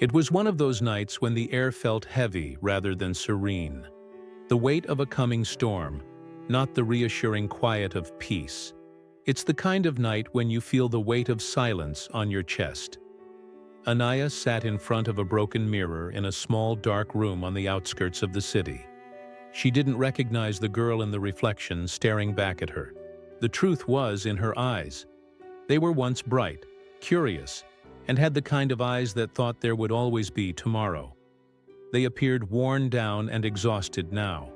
It was one of those nights when the air felt heavy rather than serene. The weight of a coming storm, not the reassuring quiet of peace. It's the kind of night when you feel the weight of silence on your chest. Anaya sat in front of a broken mirror in a small dark room on the outskirts of the city. She didn't recognize the girl in the reflection staring back at her. The truth was in her eyes. They were once bright, curious, and had the kind of eyes that thought there would always be tomorrow. They appeared worn down and exhausted now.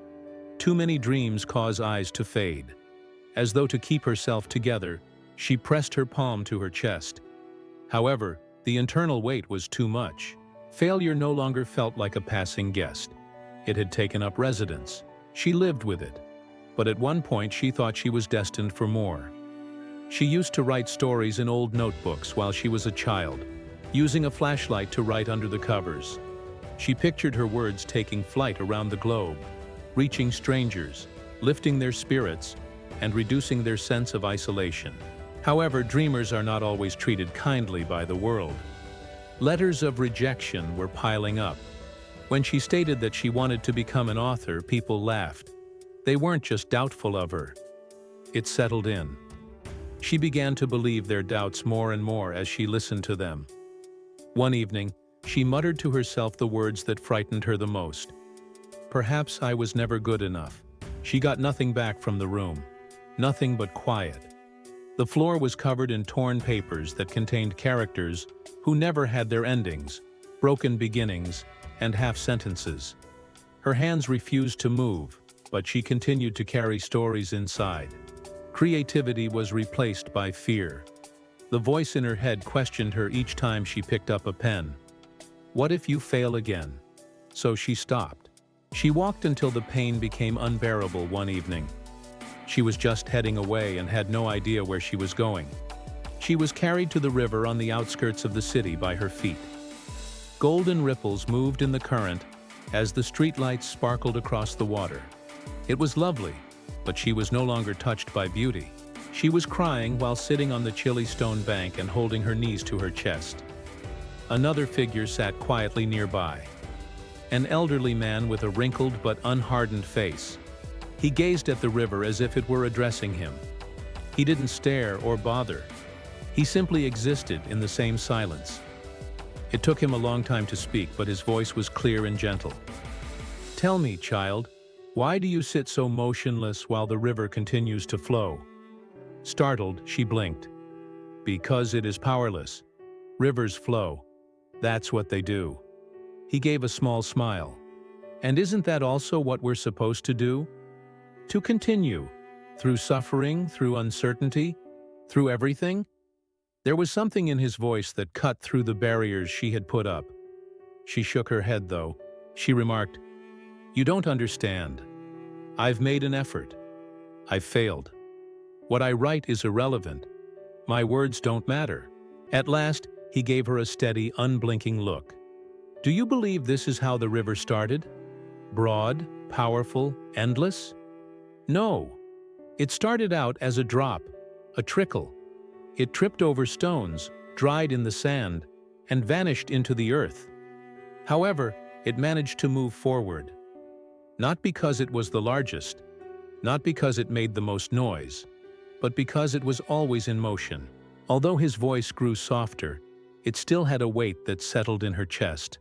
Too many dreams cause eyes to fade. As though to keep herself together, she pressed her palm to her chest. However, the internal weight was too much. Failure no longer felt like a passing guest. It had taken up residence. She lived with it. But at one point she thought she was destined for more. She used to write stories in old notebooks while she was a child, using a flashlight to write under the covers. She pictured her words taking flight around the globe, reaching strangers, lifting their spirits, and reducing their sense of isolation. However, dreamers are not always treated kindly by the world. Letters of rejection were piling up. When she stated that she wanted to become an author, people laughed. They weren't just doubtful of her. It settled in. She began to believe their doubts more and more as she listened to them. One evening, she muttered to herself the words that frightened her the most. Perhaps I was never good enough. She got nothing back from the room. Nothing but quiet. The floor was covered in torn papers that contained characters who never had their endings, broken beginnings, and half-sentences. Her hands refused to move, but she continued to carry stories inside. Creativity was replaced by fear. The voice in her head questioned her each time she picked up a pen. What if you fail again? So she stopped. She walked until the pain became unbearable one evening. She was just heading away and had no idea where she was going. She was carried to the river on the outskirts of the city by her feet. Golden ripples moved in the current as the streetlights sparkled across the water. It was lovely, but she was no longer touched by beauty. She was crying while sitting on the chilly stone bank and holding her knees to her chest. Another figure sat quietly nearby. An elderly man with a wrinkled but unhardened face. He gazed at the river as if it were addressing him. He didn't stare or bother. He simply existed in the same silence. It took him a long time to speak, but his voice was clear and gentle. Tell me, child, why do you sit so motionless while the river continues to flow? Startled, she blinked. Because it is powerless. Rivers flow. That's what they do. He gave a small smile. And isn't that also what we're supposed to do? To continue, through suffering, through uncertainty, through everything? There was something in his voice that cut through the barriers she had put up. She shook her head, though. She remarked, You don't understand. I've made an effort. I've failed. What I write is irrelevant. My words don't matter. At last, he gave her a steady, unblinking look. Do you believe this is how the river started? Broad, powerful, endless? No. It started out as a drop, a trickle. It tripped over stones, dried in the sand, and vanished into the earth. However, it managed to move forward. Not because it was the largest, not because it made the most noise, but because it was always in motion. Although his voice grew softer, it still had a weight that settled in her chest.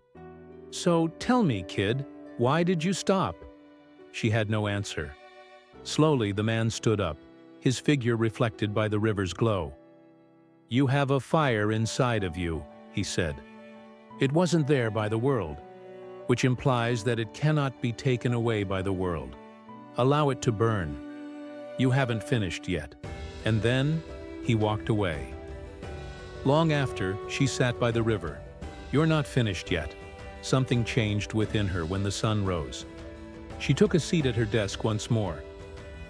So tell me, kid, why did you stop? She had no answer. Slowly, the man stood up, his figure reflected by the river's glow. You have a fire inside of you, he said. It wasn't there by the world, which implies that it cannot be taken away by the world. Allow it to burn. You haven't finished yet. And then, he walked away. Long after, she sat by the river. You're not finished yet. Something changed within her when the sun rose. She took a seat at her desk once more.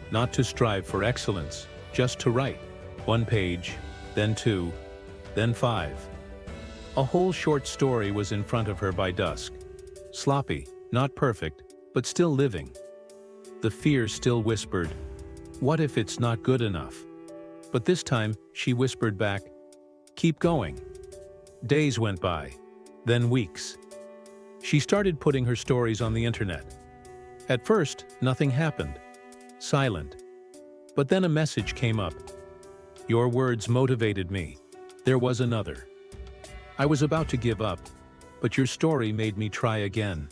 Not to strive for excellence, just to write. 1 page, then 2, then 5. A whole short story was in front of her by dusk. Sloppy, not perfect, but still living. The fear still whispered, what if it's not good enough? But this time, she whispered back, keep going. Days went by. then weeks. She started putting her stories on the internet. At first, nothing happened. Silent. But then a message came up. Your words motivated me. There was another. I was about to give up, but your story made me try again.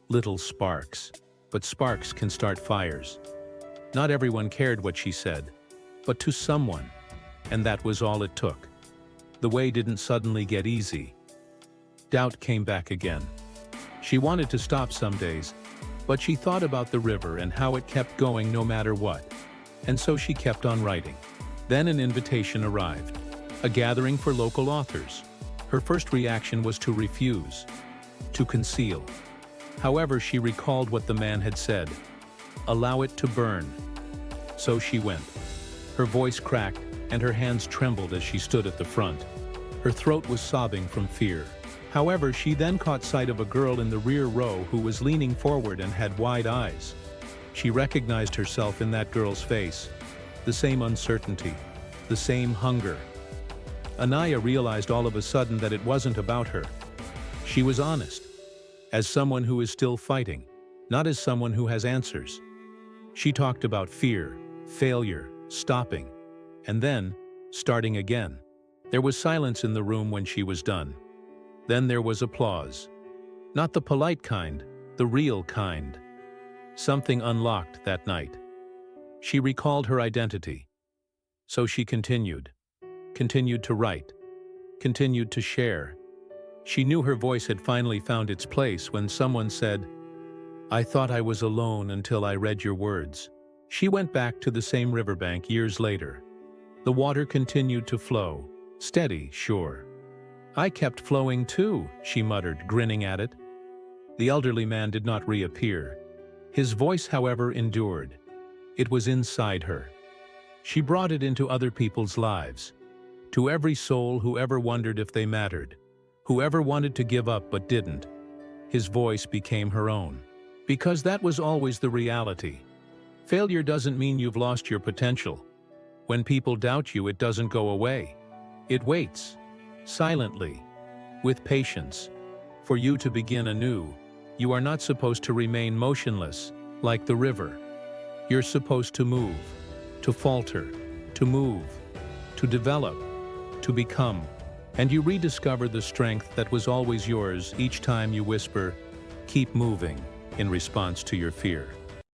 Little sparks. But sparks can start fires. Not everyone cared what she said, but to someone. And that was all it took. The way didn't suddenly get easy. Doubt came back again. She wanted to stop some days, but she thought about the river and how it kept going no matter what. And so she kept on writing. Then an invitation arrived. A gathering for local authors. Her first reaction was to refuse, to conceal. However, she recalled what the man had said. Allow it to burn. So she went. Her voice cracked and her hands trembled as she stood at the front. Her throat was sobbing from fear. However, she then caught sight of a girl in the rear row who was leaning forward and had wide eyes. She recognized herself in that girl's face. The same uncertainty, the same hunger. Anaya realized all of a sudden that it wasn't about her. She was honest, as someone who is still fighting, not as someone who has answers. She talked about fear, failure, stopping, and then starting again. There was silence in the room when she was done. Then there was applause. Not the polite kind, the real kind. Something unlocked that night. She recalled her identity. So she continued to write, continued to share. She knew her voice had finally found its place when someone said, I thought I was alone until I read your words. She went back to the same riverbank years later. The water continued to flow, steady, sure. I kept flowing too, she muttered, grinning at it. The elderly man did not reappear. His voice, however, endured. It was inside her. She brought it into other people's lives. To every soul who ever wondered if they mattered, whoever wanted to give up but didn't, his voice became her own. Because that was always the reality. Failure doesn't mean you've lost your potential. When people doubt you, it doesn't go away. It waits, silently, with patience, for you to begin anew. You are not supposed to remain motionless, like the river. You're supposed to move, to falter, to move, to develop, to become. And you rediscover the strength that was always yours each time you whisper, keep moving, in response to your fear.